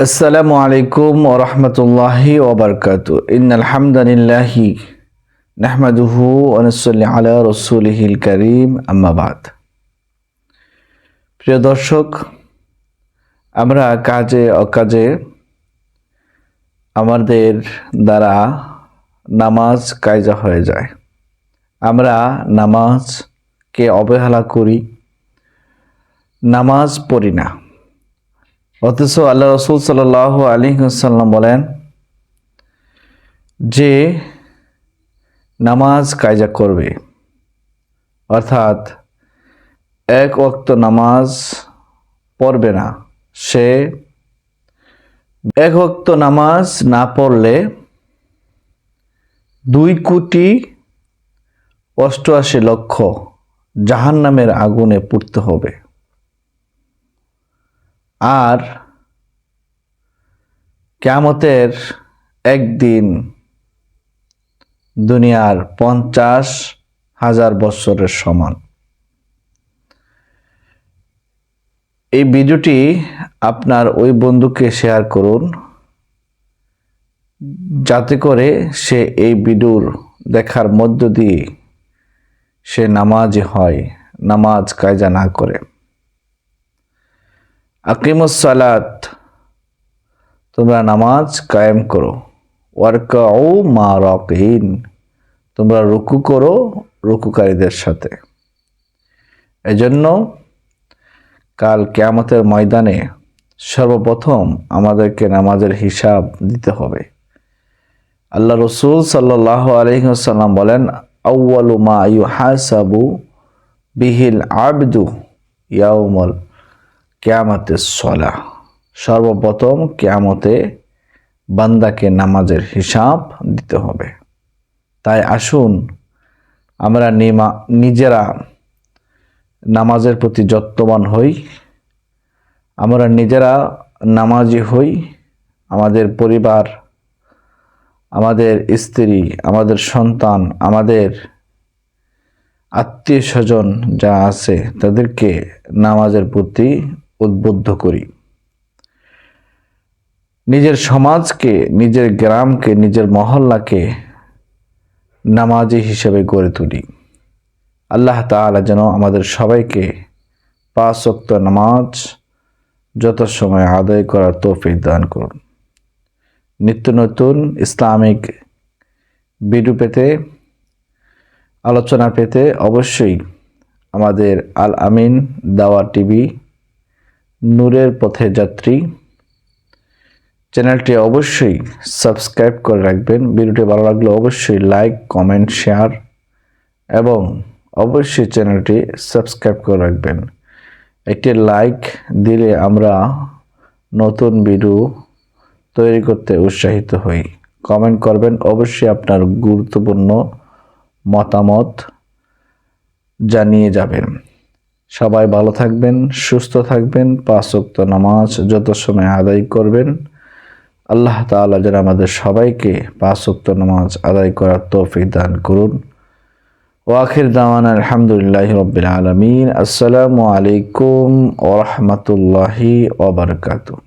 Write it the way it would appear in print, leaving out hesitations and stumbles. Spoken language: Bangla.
আসসালামু আলাইকুম ওয়া রাহমাতুল্লাহি ওয়া বারাকাতুহু। ইন্নাল হামদালিল্লাহি নাহমাদুহু ওয়া নুসাল্লি আলা রাসূলিহিল কারীম, আম্মা বাদ। প্রিয় দর্শক, আমরা কাজে অকাজে আমাদের দ্বারা নামাজ কায়জা হয়ে যায়। আমরা নামাজকে অবহেলা করি, নামাজ পড়ি না। অথচ আল্লাহ রাসূল সাল্লাল্লাহু আলাইহি ওয়াসাল্লাম বলেন যে নামাজ কায়জা করবে, অর্থাৎ এক ওয়াক্ত নামাজ পড়বে না, সে এক ওয়াক্ত নামাজ না পড়লে 2,88,00,000 জাহান্নামের আগুনে পুড়তে হবে। আর কিয়ামতের একদিন দুনিয়ার 50,000 বছরের সমান। এই ভিডিওটি আপনার ওই বন্ধুকে শেয়ার করুন, যাতে করে সে এই ভিডিওর দেখার মধ্য দিয়ে সে নামাজি হয়, নামাজ কায়জা না করে। আকিমুস সালাত, তোমরা নামাজ কায়েম করো। ওয়ারকাউ মা রাকিন, তোমরা রুকু করো রুকুকারীদের সাথে। এজন্য কাল কিয়ামতের ময়দানে সর্বপ্রথম আমাদেরকে নামাজের হিসাব দিতে হবে। আল্লাহ রাসূল সাল্লাল্লাহু আলাইহি ওয়াসাল্লাম বলেন, আউয়ালু মা ইউহাসাবু বিহিল আবদু ইয়াউমুল কিয়ামাতিস সালাহ, সর্বপ্রথম কিয়ামতে বান্দাকে নামাজের হিসাব দিতে হবে। তাই আসুন আমরা নিজেরা নামাজের প্রতি যত্নবান হই, আমরা নিজেরা নামাজি হই। আমাদের পরিবার, আমাদের স্ত্রী, আমাদের সন্তান, আমাদের আত্মীয় স্বজন যা আছে তাদেরকে নামাজের প্রতি উদ্বুদ্ধ করি। নিজের সমাজকে, নিজের গ্রামকে, নিজের মহল্লাকে নামাজি হিসেবে গড়ে তুলি। আল্লাহ তাআলা যেন আমাদের সবাইকে 5 ওয়াক্ত নামাজ যত সময় আদায় করার তৌফিক দান করুন। নিত্য নতুন ইসলামিক ভিডিও পেতে, আলোচনা পেতে অবশ্যই আমাদের আল আমিন দাওয়া টিভি, নূরের পথে যাত্রী চ্যানেলটি অবশ্যই সাবস্ক্রাইব করে রাখবেন। ভিডিওটি ভালো লাগলে অবশ্যই লাইক, কমেন্ট, শেয়ার এবং অবশ্যই চ্যানেলটি সাবস্ক্রাইব করে রাখবেন। একটি লাইক দিলে আমরা নতুন ভিডিও তৈরি করতে উৎসাহিত হই। কমেন্ট করবেন, অবশ্যই আপনার গুরুত্বপূর্ণ মতামত জানিয়ে যাবেন। সবাই ভালো থাকবেন, সুস্থ থাকবেন, 5 ওয়াক্ত নামাজ যত সময় আদায় করবেন। আল্লাহ তাআলা যেন আমাদের সবাইকে 5 ওয়াক্ত নামাজ আদায় করার তৌফিক দান করুন। ওয়া আখির দাওয়ানা আলহামদুলিল্লাহি রাব্বিল আলামিন। আসসালামু আলাইকুম ওয়া রাহমাতুল্লাহি ওয়া বারাকাতুহু।